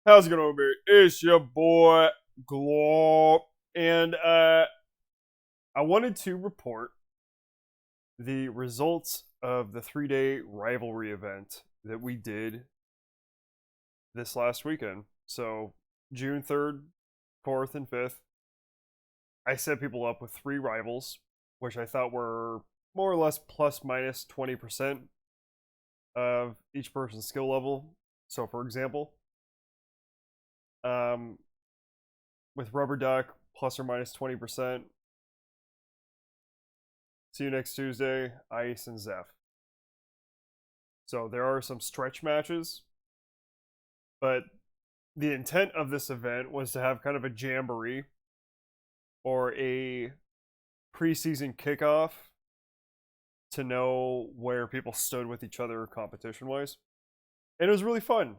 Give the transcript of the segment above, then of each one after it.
How's it going, baby? It's your boy Glob, and I wanted to report the results of the 3-day rivalry event that we did this last weekend. So June 3rd, 4th, and 5th, I set people up with 3 rivals, which I thought were more or less plus minus 20% of each person's skill level. So, for example, um, with Rubber Duck, plus or minus 20%. See you next Tuesday, Ice and Zeph. So there are some stretch matches, but the intent of this event was to have kind of a jamboree or a preseason kickoff to know where people stood with each other competition wise. And it was really fun.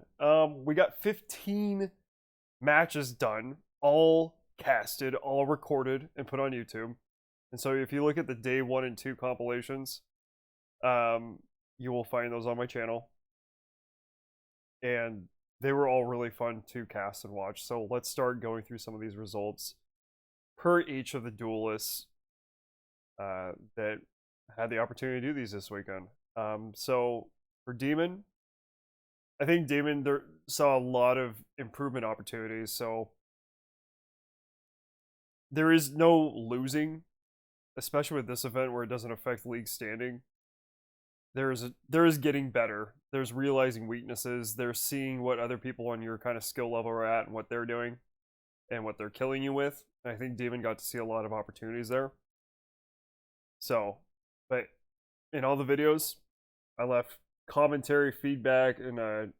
We got 15 matches done, all casted, all recorded, and put on YouTube. And so if you look at the day 1 and 2 compilations, you will find those on my channel. And they were all really fun to cast and watch. So let's start going through some of these results per each of the duelists that had the opportunity to do these this weekend. So for Demon, I think Demon there saw a lot of improvement opportunities. So there is no losing, especially with this event where it doesn't affect league standing. There is getting better. There's realizing weaknesses. There's seeing what other people on your kind of skill level are at and what they're doing and what they're killing you with. And I think Demon got to see a lot of opportunities there. So, but in all the videos, I left commentary, feedback, and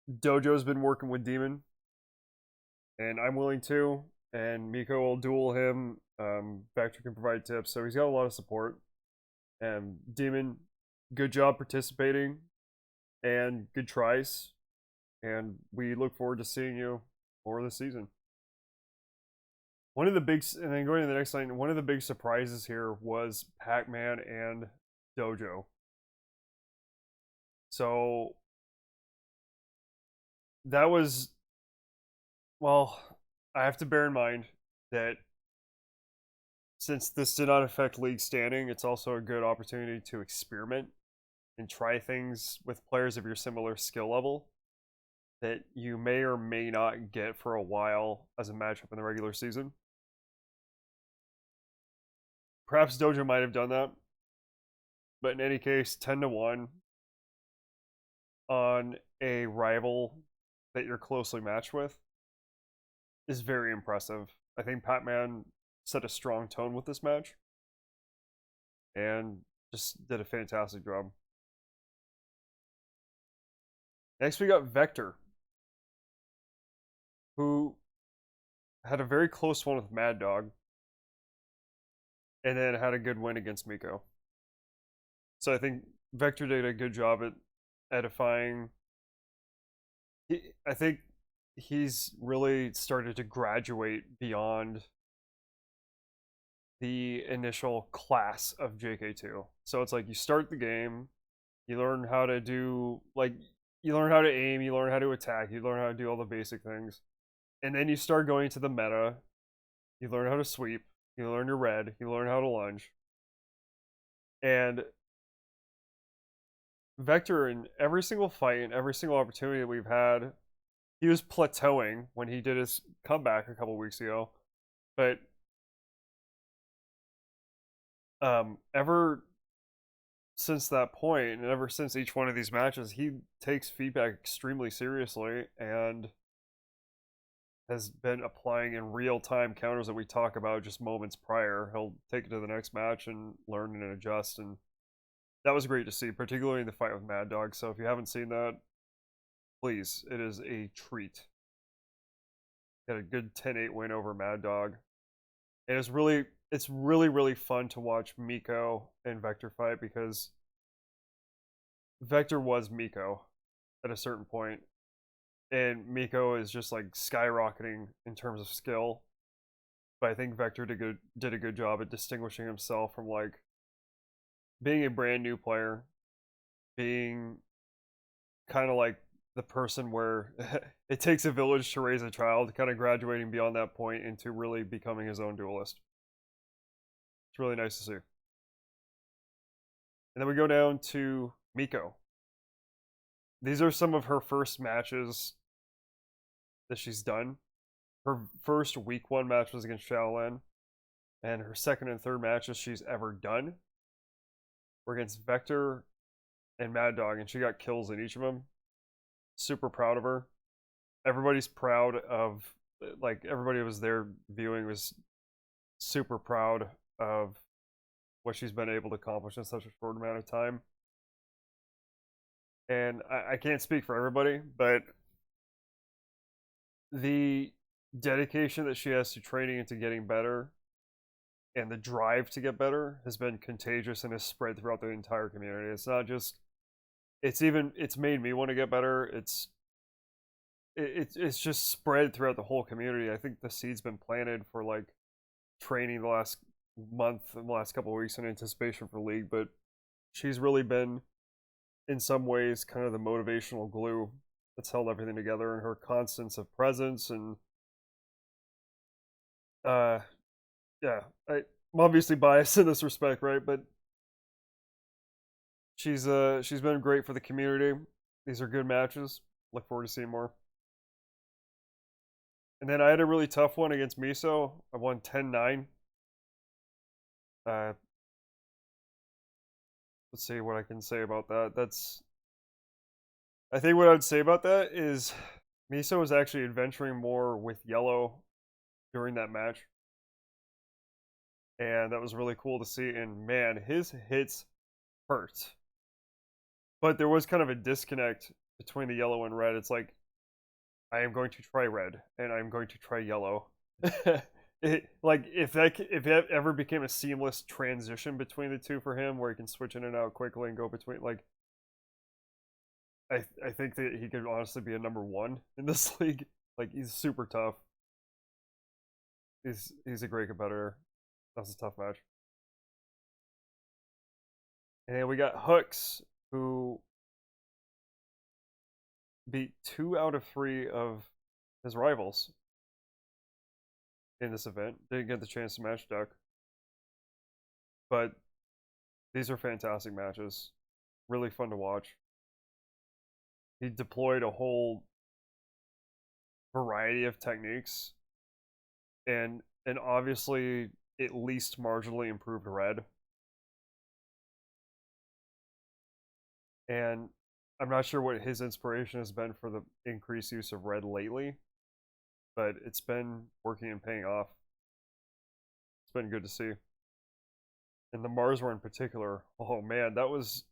Dojo's been working with Demon, and I'm willing to. And Miko will duel him. Vector can provide tips, so he's got a lot of support. And Demon, good job participating, and good tries. And we look forward to seeing you for the season. One of the big, and then going to the next line, one of the big surprises here was Pac-Man and Dojo. So that was, well, I have to bear in mind that since this did not affect league standing, it's also a good opportunity to experiment and try things with players of your similar skill level that you may or may not get for a while as a matchup in the regular season. Perhaps Dojo might have done that, but in any case, 10-1 on a rival that you're closely matched with is very impressive. I think Pac-Man set a strong tone with this match and just did a fantastic job. Next, we got Vector, who had a very close one with Mad Dog and then had a good win against Miko. So I think Vector did a good job at edifying. I think he's really started to graduate beyond the initial class of JK2. So it's like you start the game, you learn how to do, like, you learn how to aim, you learn how to attack, you learn how to do all the basic things. And then you start going to the meta, you learn how to sweep, you learn your red, you learn how to lunge. And Vector, in every single fight and every single opportunity that we've had, he was plateauing when he did his comeback a couple weeks ago. But ever since that point, and ever since each one of these matches, he takes feedback extremely seriously and has been applying in real time counters that we talk about just moments prior. He'll take it to the next match and learn and adjust, and that was great to see, particularly in the fight with Mad Dog. So if you haven't seen that, please, it is a treat. Got a good 10-8 win over Mad Dog. And it's really fun to watch Miko and Vector fight because Vector was Miko at a certain point, and Miko is just like skyrocketing in terms of skill. But I think Vector did a good job at distinguishing himself from like being a brand new player, being kind of like the person where it takes a village to raise a child, kind of graduating beyond that point into really becoming his own duelist. It's really nice to see. And then we go down to Miko. These are some of her first matches that she's done. Her first week 1 match was against Shaolin, and her second and third matches she's ever done were against Vector and Mad Dog, and she got kills in each of them. Super proud of her. Everybody's proud of, like, everybody who was there viewing was super proud of what she's been able to accomplish in such a short amount of time. And I can't speak for everybody, but the dedication that she has to training and to getting better and the drive to get better has been contagious and has spread throughout the entire community. It's not just, it's made me want to get better. It's just spread throughout the whole community. I think the seed's been planted for like training the last month and the last couple of weeks in anticipation for League, but she's really been in some ways kind of the motivational glue that's held everything together, and her constance of presence. And yeah, I'm obviously biased in this respect, right? But she's been great for the community. These are good matches. Look forward to seeing more. And then I had a really tough one against Miso. I won 10-9. Let's see what I can say about that. I think what I would say about that is Miso was actually adventuring more with yellow during that match. And that was really cool to see. And man, his hits hurt. But there was kind of a disconnect between the yellow and red. It's like, I am going to try red, and I'm going to try yellow. Like, if that ever became a seamless transition between the two for him, where he can switch in and out quickly and go between, like, I think that he could honestly be a number 1 in this league. Like, he's super tough. He's a great competitor. That's a tough match. And we got Hooks, who beat 2 out of 3 of his rivals in this event. Didn't get the chance to match Duck. But these are fantastic matches. Really fun to watch. He deployed a whole variety of techniques and obviously at least marginally improved red. And I'm not sure what his inspiration has been for the increased use of red lately, but it's been working and paying off. It's been good to see. And the Mars War in particular, oh man, that was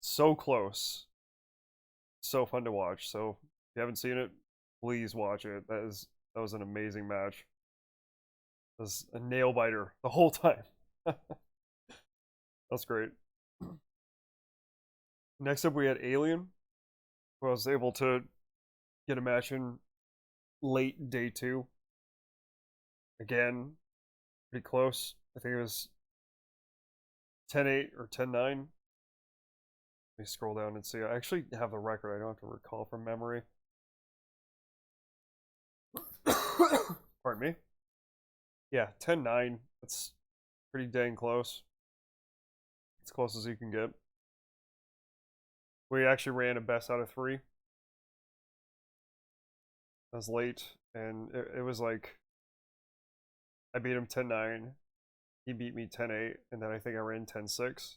so close. So fun to watch. So if you haven't seen it, please watch it. That was an amazing match. It was a nail biter the whole time. That's great. Next up, we had Alien, who I was able to get a match in late day 2. Again, pretty close. I think it was 10-8 or 10-9. Let me scroll down and see. I actually have the record. I don't have to recall from memory. Pardon me. Yeah, 10-9. That's pretty dang close. As close as you can get. We actually ran a best out of 3. I was late, and it was like, I beat him 10-9. He beat me 10-8, and then I think I ran 10-6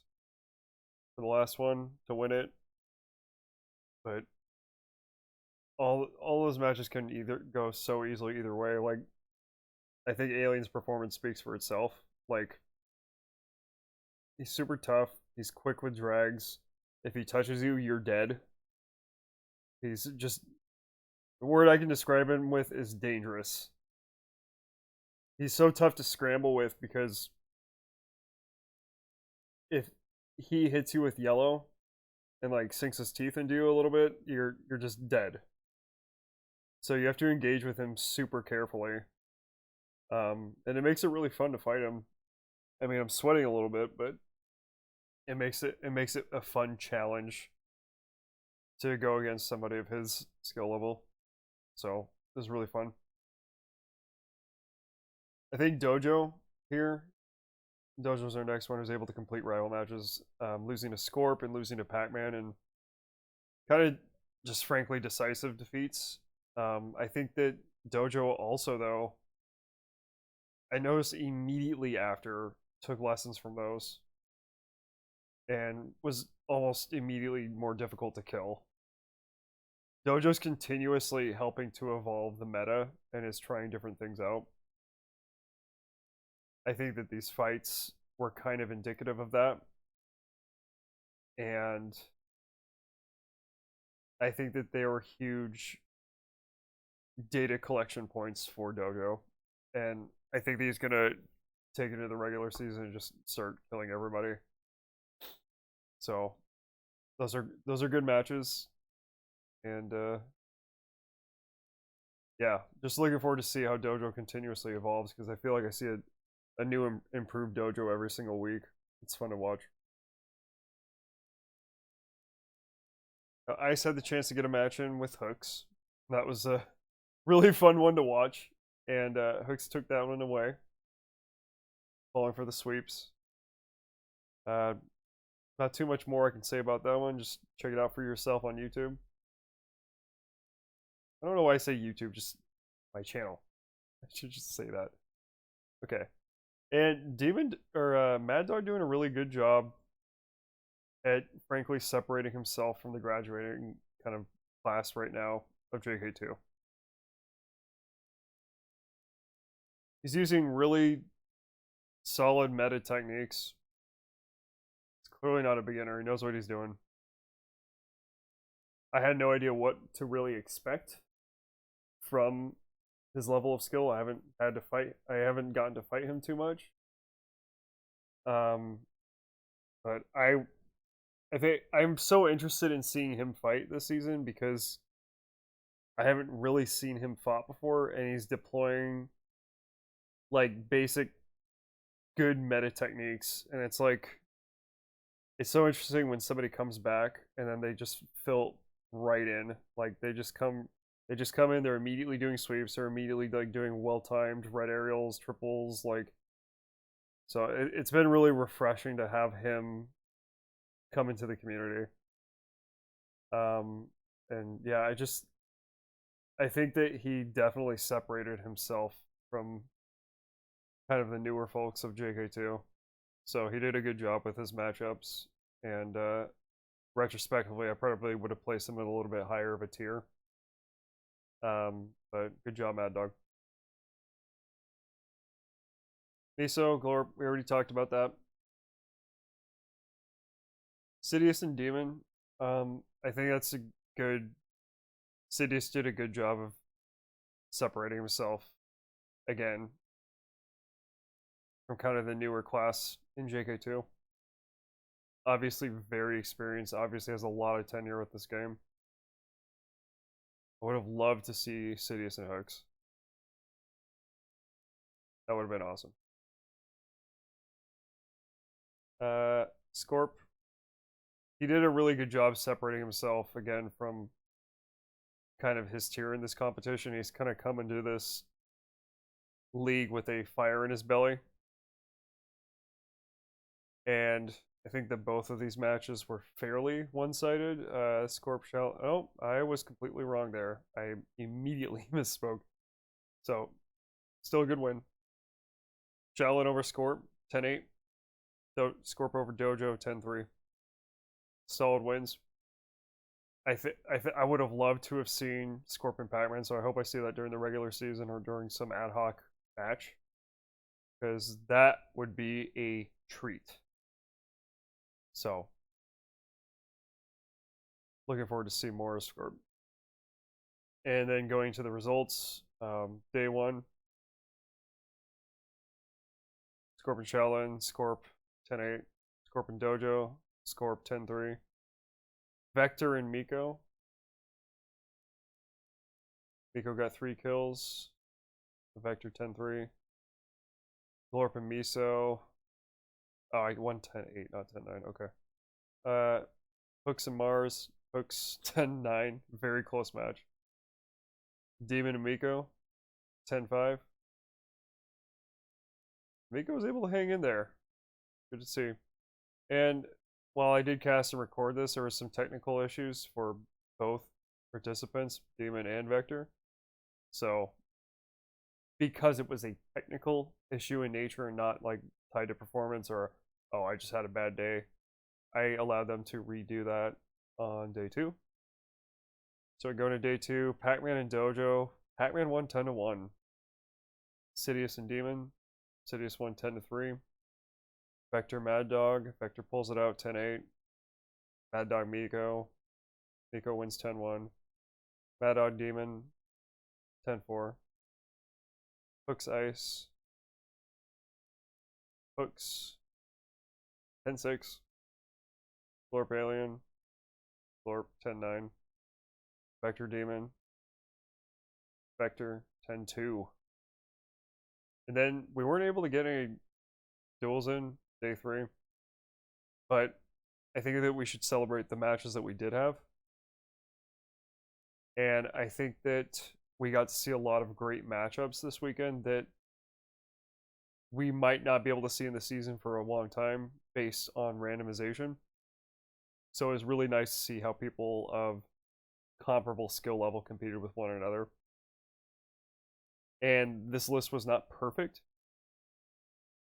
for the last one to win it. But all those matches can either go so easily either way. Like, I think Alien's performance speaks for itself. Like, he's super tough. He's quick with drags. If he touches you, you're dead. He's just, the word I can describe him with is dangerous. He's so tough to scramble with because if he hits you with yellow and like sinks his teeth into you a little bit, you're just dead. So you have to engage with him super carefully. And it makes it really fun to fight him. I mean, I'm sweating a little bit, but it makes it a fun challenge to go against somebody of his skill level. So this is really fun. I think Dojo here. Dojo's our next one who's able to complete rival matches, losing to Scorp and losing to Pac-Man, and kind of just frankly decisive defeats. I think that Dojo also, though, I noticed immediately after took lessons from those and was almost immediately more difficult to kill. Dojo's continuously helping to evolve the meta and is trying different things out. I think that these fights were kind of indicative of that. And I think that they were huge data collection points for Dojo. And I think that he's going to take it into the regular season and just start killing everybody. So those are good matches. And yeah, just looking forward to see how Dojo continuously evolves, because I feel like I see a new improved Dojo every single week. It's fun to watch. Ice had the chance to get a match in with Hooks. That was a really fun one to watch, and Hooks took that one away, falling for the sweeps. Not too much more I can say about that one. Just check it out for yourself on YouTube. I don't know why I say YouTube, just my channel. I should just say that. Okay. And Mad Dog doing a really good job at frankly separating himself from the graduating kind of class right now of JK2. He's using really solid meta techniques. He's clearly not a beginner. He knows what he's doing. I had no idea what to really expect from his level of skill. I haven't gotten to fight him too much. But I think I'm so interested in seeing him fight this season, because I haven't really seen him fought before, and he's deploying like basic good meta techniques, and it's so interesting when somebody comes back and then they just fill right in. Like they just come in, they're immediately doing sweeps, they're immediately like doing well-timed red aerials, triples, like, so it's been really refreshing to have him come into the community. And yeah, I think that he definitely separated himself from kind of the newer folks of JK2. So he did a good job with his matchups, and retrospectively, I probably would have placed him at a little bit higher of a tier. But good job, Mad Dog. Miso, Glorp, we already talked about that. Sidious and Demon, I think that's a good. Sidious did a good job of separating himself again from kind of the newer class in JK2. Obviously very experienced, obviously has a lot of tenure with this game. I would have loved to see Sidious and Hooks. That would have been awesome. Scorp, he did a really good job separating himself again from kind of his tier in this competition. He's kind of come into this league with a fire in his belly. And I think that both of these matches were fairly one-sided. Scorp shall... Oh, I was completely wrong there. I immediately misspoke. So, still a good win. Shaolin over Scorp, 10-8. Scorp over Dojo, 10-3. Solid wins. I would have loved to have seen Scorp and Pac-Man, so I hope I see that during the regular season or during some ad hoc match, because that would be a treat. So, looking forward to see more of Scorp. And then going to the results, day one, Scorp and Shaolin, Scorp 10-8, Scorp and Dojo, Scorp 10-3. Vector and Miko. Miko got 3 kills. Vector 10-3. Glorp and Miso. Oh, I won 10-8, not 10-9. Okay. Hooks and Mars. Hooks 10-9. Very close match. Demon and Miko 10-5. Miko was able to hang in there. Good to see. And while I did cast and record this, there were some technical issues for both participants, Demon and Vector. So, because it was a technical issue in nature and not like tied to performance or, oh, I just had a bad day, I allowed them to redo that on day 2. So going to day 2, Pac-Man and Dojo. Pac-Man won 10-1. Sidious and Demon. Sidious won 10-3. Vector Mad Dog. Vector pulls it out 10-8. Mad Dog Miko. Miko wins 10-1. Mad Dog Demon 10-4. Hooks Ice. Hooks 10-6. Florp Alien. Florp 10-9. Vector Demon. Vector 10-2. And then we weren't able to get any duels in day 3. But I think that we should celebrate the matches that we did have. And I think that we got to see a lot of great matchups this weekend that we might not be able to see in the season for a long time based on randomization. So it was really nice to see how people of comparable skill level competed with one another. And this list was not perfect,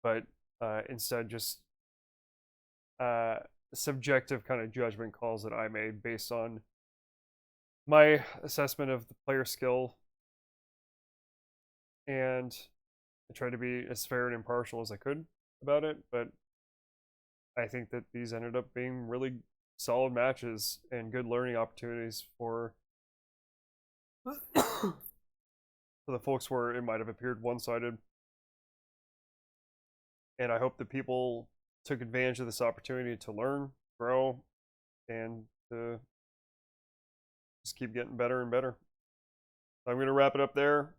but instead just subjective kind of judgment calls that I made based on my assessment of the player skill, and I tried to be as fair and impartial as I could about it, but I think that these ended up being really solid matches and good learning opportunities for the folks where it might have appeared one-sided. And I hope that people took advantage of this opportunity to learn, grow, and to just keep getting better and better. I'm going to wrap it up there.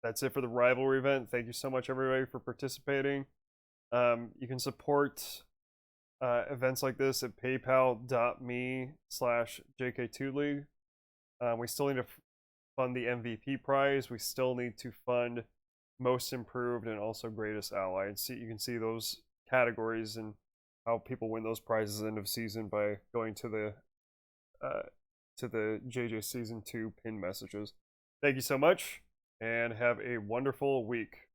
That's it for the Rivalry event. Thank you so much, everybody, for participating. You can support events like this at paypal.me/JK2League. We still need to fund the MVP prize. We still need to fund Most Improved and also Greatest Ally. And you can see those categories and how people win those prizes end of season by going to the JJ Season 2 pin messages. Thank you so much, and have a wonderful week.